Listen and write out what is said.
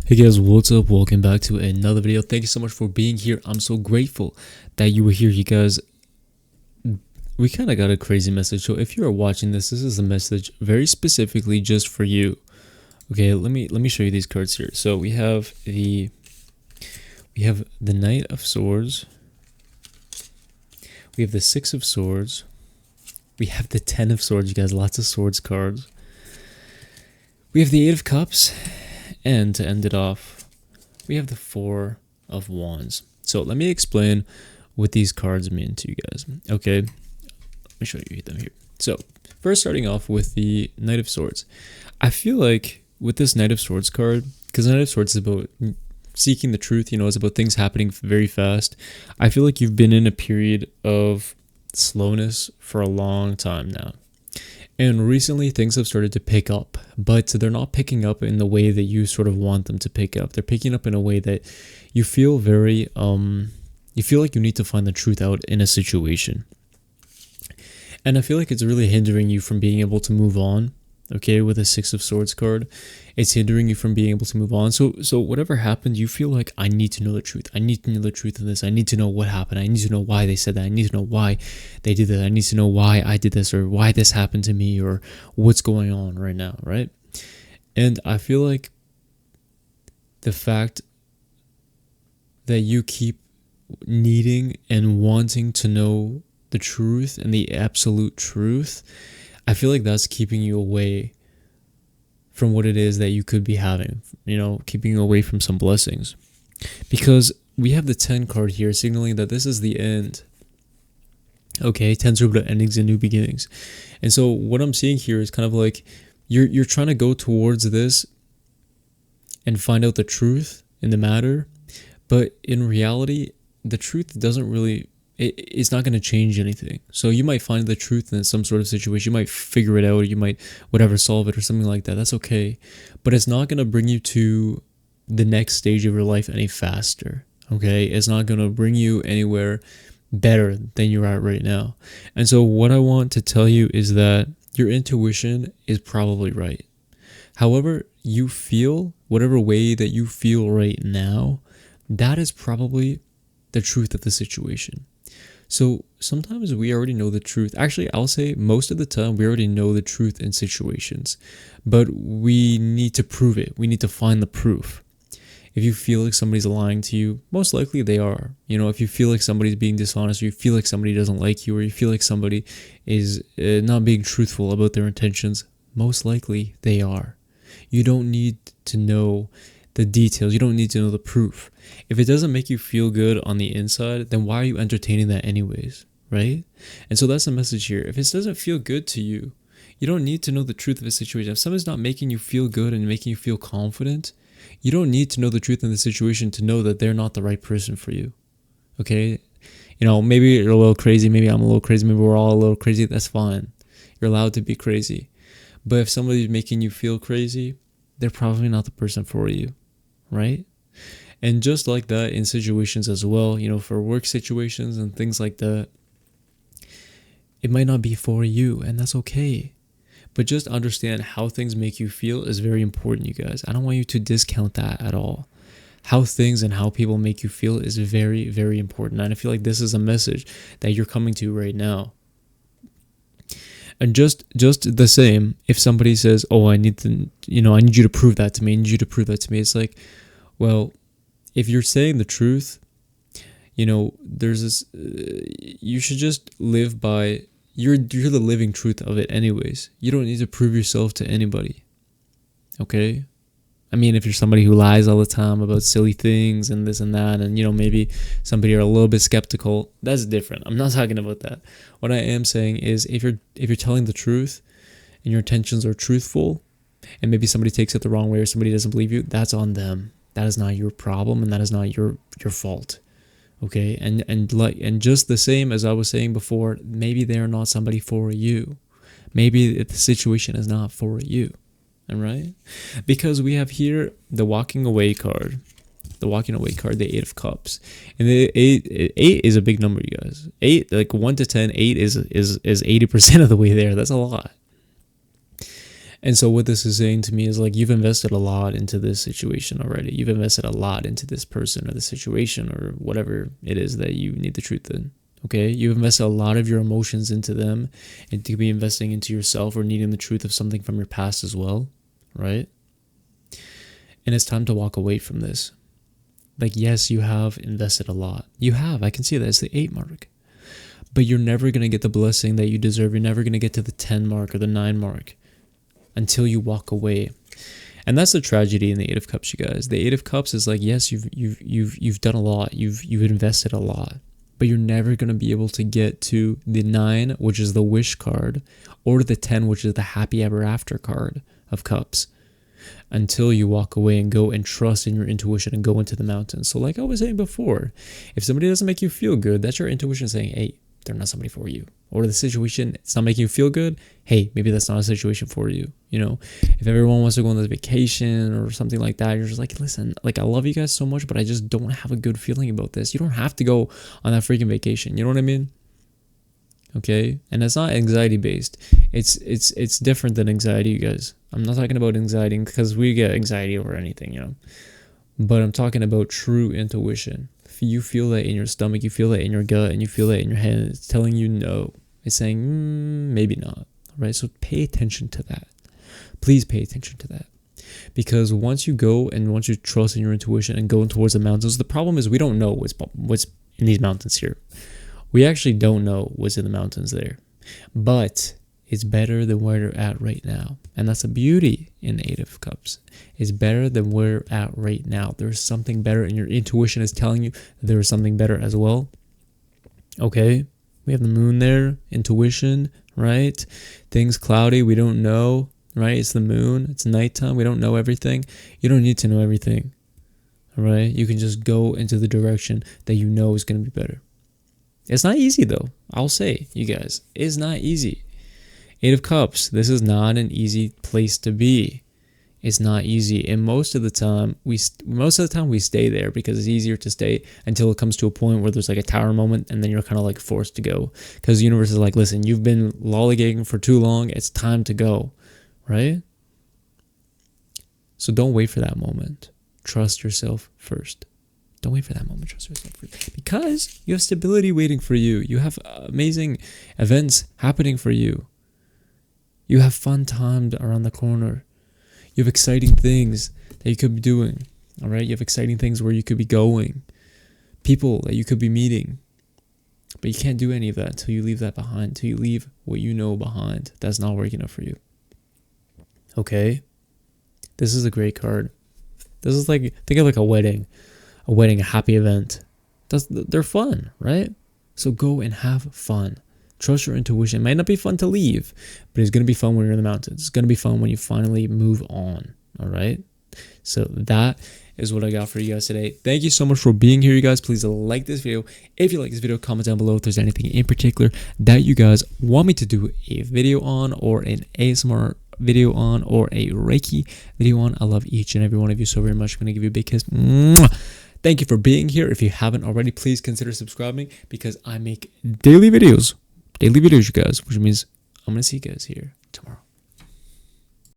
Hey guys, what's up? Welcome back to another video. Thank you so much for being here. I'm so grateful that you were here. You guys, we kind of got a crazy message. So if you are watching this is a message very specifically just for you. Okay, let me show you these cards here. So we have the Knight of Swords. We have the Six of Swords. We have the Ten of Swords. You guys, lots of swords cards. We have the Eight of Cups. And to end it off, we have the Four of Wands. So let me explain what these cards mean to you guys. Okay, let me show you them here. So first, starting off with the Knight of Swords. I feel like with this Knight of Swords card, because Knight of Swords is about seeking the truth, it's about things happening very fast. I feel like you've been in a period of slowness for a long time now. And recently things have started to pick up, but they're not picking up in the way that you sort of want them to pick up. They're picking up in a way that you feel very, you feel like you need to find the truth out in a situation. And I feel like it's really hindering you from being able to move on. Okay, with a Six of Swords card, it's hindering you from being able to move on. So whatever happened, you feel like, I need to know the truth. I need to know the truth of this. I need to know what happened. I need to know why they said that. I need to know why they did that. I need to know why I did this, or why this happened to me, or what's going on right now, right? And I feel like the fact that you keep needing and wanting to know the truth and the absolute truth, I feel like that's keeping you away from what it is that you could be having, keeping you away from some blessings. Because we have the 10 card here signaling that this is the end. Okay, 10's about endings and new beginnings. And so what I'm seeing here is kind of like you're trying to go towards this and find out the truth in the matter, but in reality, the truth doesn't really, it's not going to change anything. So you might find the truth in some sort of situation. You might figure it out, or you might solve it or something like that. That's okay. But it's not going to bring you to the next stage of your life any faster. Okay? It's not going to bring you anywhere better than you're at right now. And so what I want to tell you is that your intuition is probably right. However you feel, whatever way that you feel right now, that is probably the truth of the situation. So sometimes we already know the truth. Actually, I'll say most of the time we already know the truth in situations, but we need to prove it. We need to find the proof. If you feel like somebody's lying to you, most likely they are. If you feel like somebody's being dishonest, or you feel like somebody doesn't like you, or you feel like somebody is not being truthful about their intentions, most likely they are. You don't need to know the details. You don't need to know the proof. If it doesn't make you feel good on the inside, then why are you entertaining that anyways, right? And so that's the message here. If it doesn't feel good to you, you don't need to know the truth of a situation. If somebody's not making you feel good and making you feel confident, you don't need to know the truth in the situation to know that they're not the right person for you. Okay? Maybe you're a little crazy, maybe I'm a little crazy, maybe we're all a little crazy, that's fine. You're allowed to be crazy. But if somebody's making you feel crazy, they're probably not the person for you, right? And just like that in situations as well, for work situations and things like that, it might not be for you, and that's okay. But just understand how things make you feel is very important, you guys. I don't want you to discount that at all. How things and how people make you feel is very, very important. And I feel like this is a message that you're coming to right now. And just the same, if somebody says, "Oh, I need you to prove that to me. I need you to prove that to me." It's like, well, if you're saying the truth, there's this, you should just live by, you're the living truth of it anyways. You don't need to prove yourself to anybody. Okay? I mean, if you're somebody who lies all the time about silly things and this and that, and maybe somebody are a little bit skeptical, that's different. I'm not talking about that. What I am saying is if you're telling the truth and your intentions are truthful, and maybe somebody takes it the wrong way or somebody doesn't believe you, that's on them. That is not your problem, and that is not your fault. Okay? And just the same as I was saying before, maybe they are not somebody for you. Maybe the situation is not for you. All right? Because we have here the walking away card. The walking away card, the Eight of Cups. And the eight is a big number, you guys. 8, like 1 to 10, 8 is 80% of the way there. That's a lot. And so what this is saying to me is like, you've invested a lot into this situation already. You've invested a lot into this person or the situation or whatever it is that you need the truth in. Okay, you've invested a lot of your emotions into them, and to be investing into yourself or needing the truth of something from your past as well, right? And it's time to walk away from this. Like, yes, you have invested a lot. You have. I can see that. It's the 8 mark. But you're never going to get the blessing that you deserve. You're never going to get to the 10 mark or the 9 mark until you walk away. And that's the tragedy in the 8 of Cups, you guys. The 8 of Cups is like, yes, you've done a lot. You've invested a lot. But you're never going to be able to get to the 9, which is the wish card, or the 10, which is the happy ever after card of Cups, until you walk away and go and trust in your intuition and go into the mountains. So like I was saying before, if somebody doesn't make you feel good, that's your intuition saying, hey, they're not somebody for you. Or the situation, it's not making you feel good, hey, maybe that's not a situation for you. You know, if everyone wants to go on this vacation or something like that, you're just like, listen, like I love you guys so much, but I just don't have a good feeling about this. You don't have to go on that freaking vacation. You know what I mean? Okay, and it's not anxiety based. It's different than anxiety, you guys. I'm not talking about anxiety because we get anxiety over anything, you know. But I'm talking about true intuition. If you feel that in your stomach, you feel that in your gut, and you feel that in your head, it's telling you no. It's saying maybe not. Right? So pay attention to that. Please pay attention to that. Because once you go and once you trust in your intuition and go towards the mountains, the problem is we don't know what's in these mountains here. We actually don't know what's in the mountains there. But it's better than where you're at right now. And that's the beauty in the 8 of Cups. It's better than where you're at right now. There's something better, and your intuition is telling you that there is something better as well. Okay? We have the moon there, intuition, right? Things cloudy, we don't know, right? It's the moon, it's nighttime, we don't know everything. You don't need to know everything, all right? You can just go into the direction that you know is going to be better. It's not easy though, I'll say, you guys. It's not easy. 8 of Cups, this is not an easy place to be. It's not easy, and most of the time we stay there because it's easier to stay until it comes to a point where there's like a tower moment, and then you're kind of like forced to go because the universe is like, listen, you've been lollygagging for too long, it's time to go, right? So don't wait for that moment. Trust yourself first. Don't wait for that moment. Trust yourself first, because you have stability waiting for you. You have amazing events happening for you. You have fun times around the corner. You have exciting things that you could be doing, all right? You have exciting things where you could be going, people that you could be meeting. But you can't do any of that until you leave that behind, until you leave what you know behind. That's not working out for you. Okay? This is a great card. This is like, think of like a wedding, a happy event. They're fun, right? So go and have fun. Trust your intuition. It might not be fun to leave, but it's going to be fun when you're in the mountains. It's going to be fun when you finally move on. All right. So that is what I got for you guys today. Thank you so much for being here, you guys. Please like this video. If you like this video, comment down below if there's anything in particular that you guys want me to do a video on, or an ASMR video on, or a Reiki video on. I love each and every one of you so very much. I'm going to give you a big kiss. Mwah! Thank you for being here. If you haven't already, please consider subscribing, because I make daily videos, you guys, which means I'm going to see you guys here tomorrow.